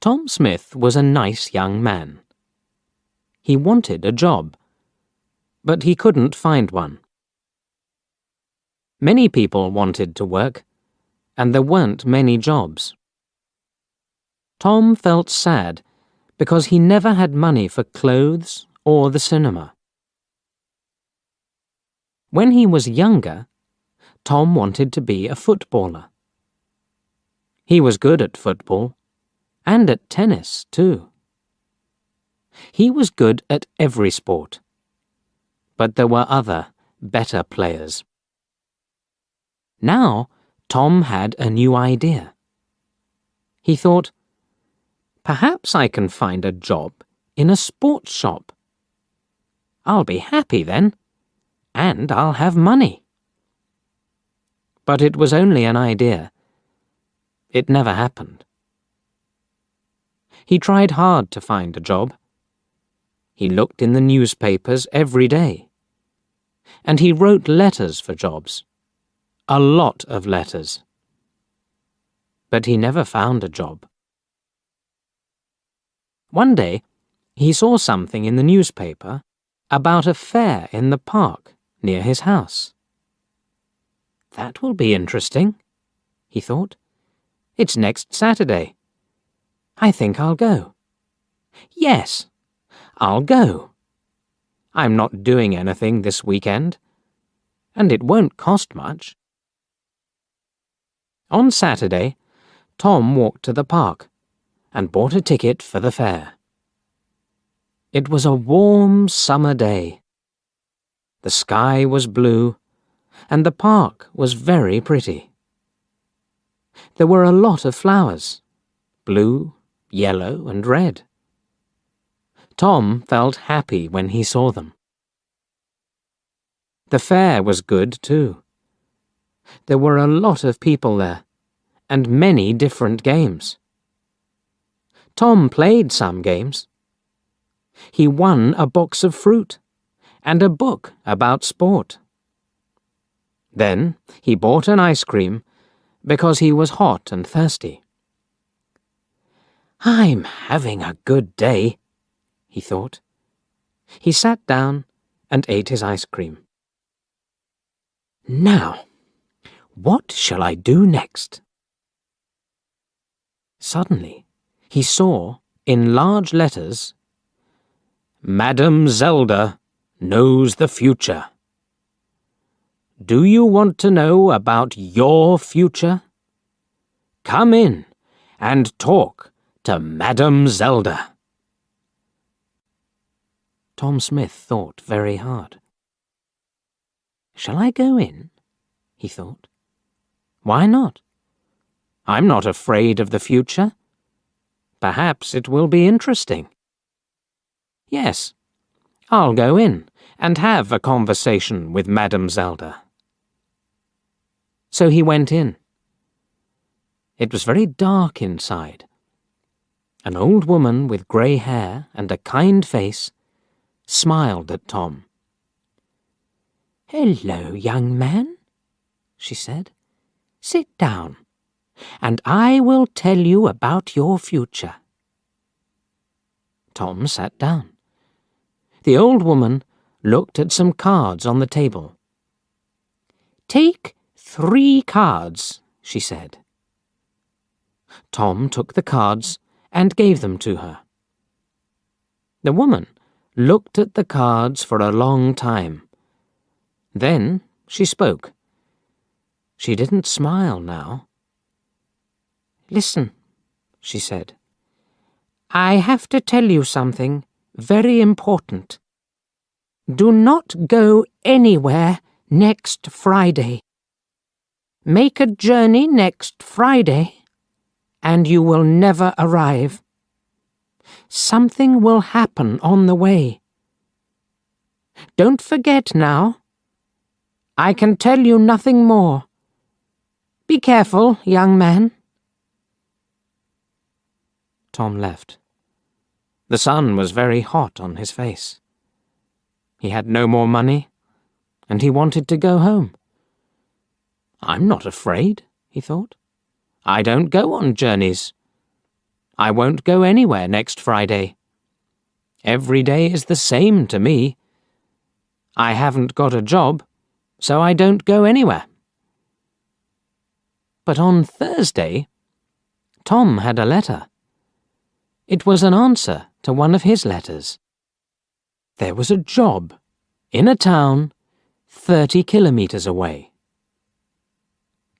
Tom Smith was a nice young man. He wanted a job, but he couldn't find one. Many people wanted to work, and there weren't many jobs. Tom felt sad because he never had money for clothes or the cinema. When he was younger, Tom wanted to be a footballer. He was good at football, and at tennis, too. He was good at every sport, but there were other, better players. Now, Tom had a new idea. He thought, perhaps I can find a job in a sports shop. I'll be happy then, and I'll have money. But it was only an idea. It never happened. He tried hard to find a job. He looked in the newspapers every day. And he wrote letters for jobs. A lot of letters. But he never found a job. One day, he saw something in the newspaper about a fair in the park near his house. That will be interesting, he thought. It's next Saturday. I think I'll go. Yes, I'll go. I'm not doing anything this weekend, and it won't cost much. On Saturday, Tom walked to the park and bought a ticket for the fair. It was a warm summer day. The sky was blue, and the park was very pretty. There were a lot of flowers, blue, yellow, and red. Tom felt happy when he saw them. The fair was good, too. There were a lot of people there, and many different games. Tom played some games. He won a box of fruit and a book about sport. Then he bought an ice cream because he was hot and thirsty. I'm having a good day, he thought. He sat down and ate his ice cream. Now, what shall I do next? Suddenly, he saw, in large letters, Madam Zelda knows the future. Do you want to know about your future? Come in and talk to Madam Zelda. Tom Smith thought very hard. Shall I go in? He thought. Why not? I'm not afraid of the future. Perhaps it will be interesting. Yes, I'll go in and have a conversation with Madam Zelda. So he went in. It was very dark inside. An old woman with grey hair and a kind face smiled at Tom. Hello, young man, she said. Sit down, and I will tell you about your future. Tom sat down. The old woman looked at some cards on the table. Take 3 cards, she said. Tom took the cards and gave them to her. The woman looked at the cards for a long time. Then she spoke. She didn't smile now. Listen, she said. I have to tell you something very important. Do not go anywhere next Friday. Make a journey next Friday, and you will never arrive. Something will happen on the way. Don't forget now. I can tell you nothing more. Be careful, young man. Tom left. The sun was very hot on his face. He had no more money, and he wanted to go home. I'm not afraid, he thought. I don't go on journeys. I won't go anywhere next Friday. Every day is the same to me. I haven't got a job, so I don't go anywhere. But on Thursday, Tom had a letter. It was an answer to one of his letters. There was a job in a town 30 kilometers away.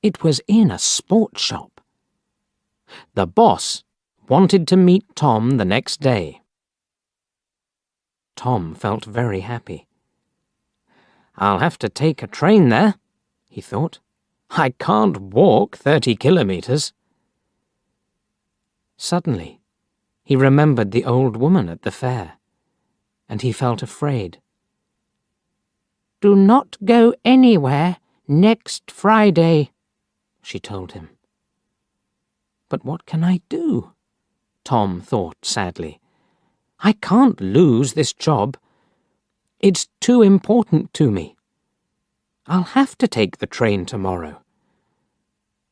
It was in a sports shop. The boss wanted to meet Tom the next day. Tom felt very happy. I'll have to take a train there, he thought. I can't walk 30 kilometers. Suddenly, he remembered the old woman at the fair, and he felt afraid. "Do not go anywhere next Friday," she told him. "But what can I do?" Tom thought sadly. "I can't lose this job. It's too important to me. I'll have to take the train tomorrow.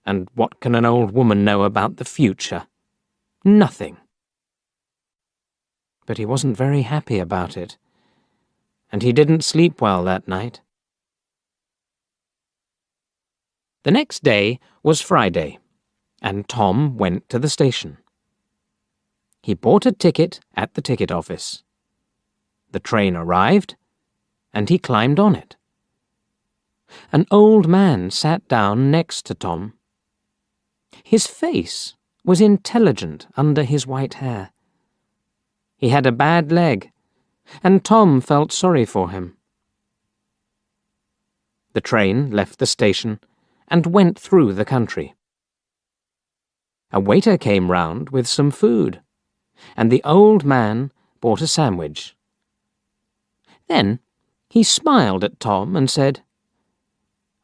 And what can an old woman know about the future? Nothing." But he wasn't very happy about it, and he didn't sleep well that night. The next day was Friday, and Tom went to the station. He bought a ticket at the ticket office. The train arrived, and he climbed on it. An old man sat down next to Tom. His face was intelligent under his white hair. He had a bad leg, and Tom felt sorry for him. The train left the station and went through the country. A waiter came round with some food, and the old man bought a sandwich. Then he smiled at Tom and said,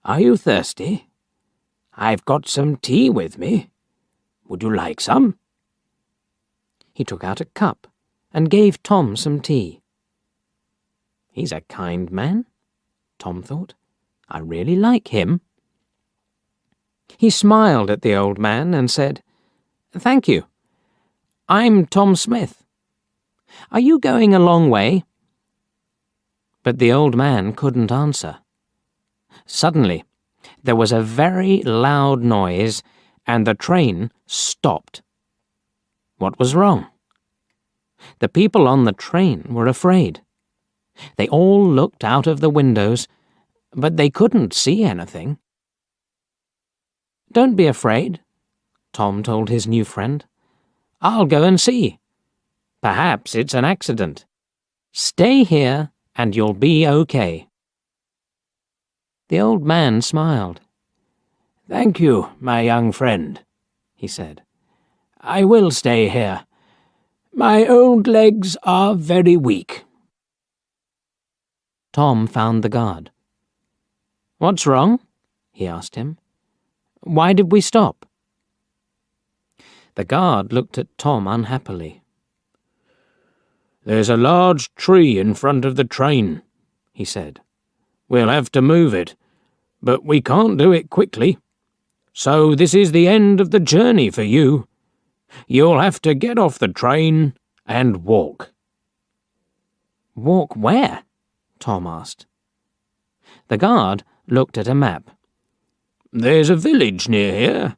"Are you thirsty? I've got some tea with me. Would you like some?" He took out a cup and gave Tom some tea. He's a kind man, Tom thought. I really like him. He smiled at the old man and said, "Thank you. I'm Tom Smith. Are you going a long way?" But the old man couldn't answer. Suddenly, there was a very loud noise, and the train stopped. What was wrong? The people on the train were afraid. They all looked out of the windows, but they couldn't see anything. "Don't be afraid," Tom told his new friend. "I'll go and see. Perhaps it's an accident. Stay here and you'll be okay." The old man smiled. "Thank you, my young friend," he said. "I will stay here. My old legs are very weak." Tom found the guard. "What's wrong?" he asked him. "Why did we stop?" The guard looked at Tom unhappily. "There's a large tree in front of the train," he said. "We'll have to move it, but we can't do it quickly. So this is the end of the journey for you. You'll have to get off the train and walk." "Walk where?" Tom asked. The guard looked at a map. "There's a village near here.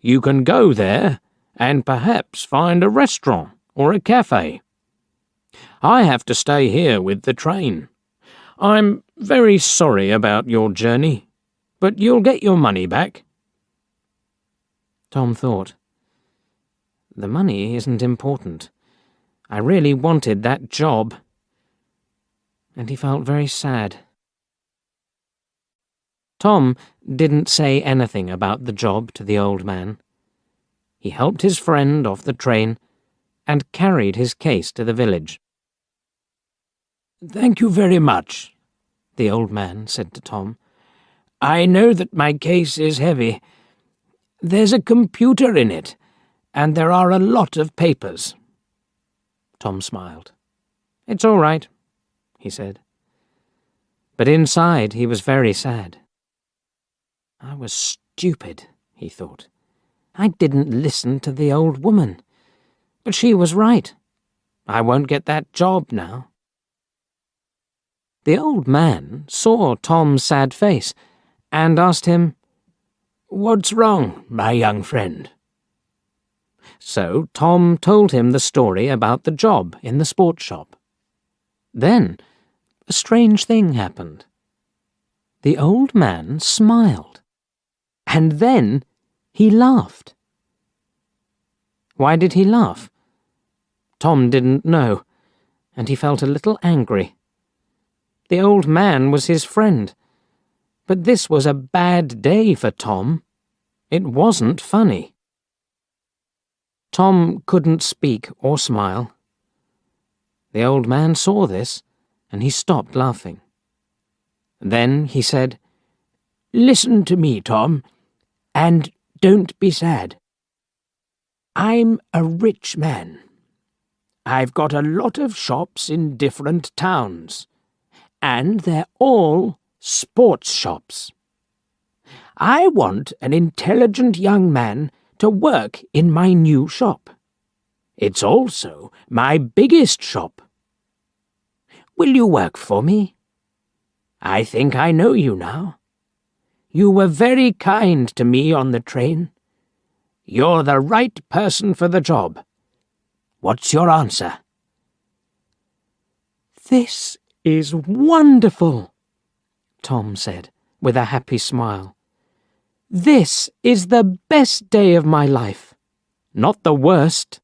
You can go there and perhaps find a restaurant or a cafe. I have to stay here with the train. I'm very sorry about your journey, but you'll get your money back." Tom thought, "The money isn't important. I really wanted that job." And he felt very sad. Tom didn't say anything about the job to the old man. He helped his friend off the train and carried his case to the village. "Thank you very much," the old man said to Tom. "I know that my case is heavy. There's a computer in it, and there are a lot of papers." Tom smiled. "It's all right," he said. But inside he was very sad. I was stupid, he thought. I didn't listen to the old woman. But she was right. I won't get that job now. The old man saw Tom's sad face and asked him, "What's wrong, my young friend?" So Tom told him the story about the job in the sports shop. Then a strange thing happened. The old man smiled, and then he laughed. Why did he laugh? Tom didn't know, and he felt a little angry. The old man was his friend, but this was a bad day for Tom. It wasn't funny. Tom couldn't speak or smile. The old man saw this, and he stopped laughing. Then he said, "Listen to me, Tom, and don't be sad. I'm a rich man. I've got a lot of shops in different towns, and they're all sports shops. I want an intelligent young man to work in my new shop. It's also my biggest shop. Will you work for me? I think I know you now. You were very kind to me on the train. You're the right person for the job. What's your answer?" "This is wonderful," Tom said, with a happy smile. "This is the best day of my life. Not the worst."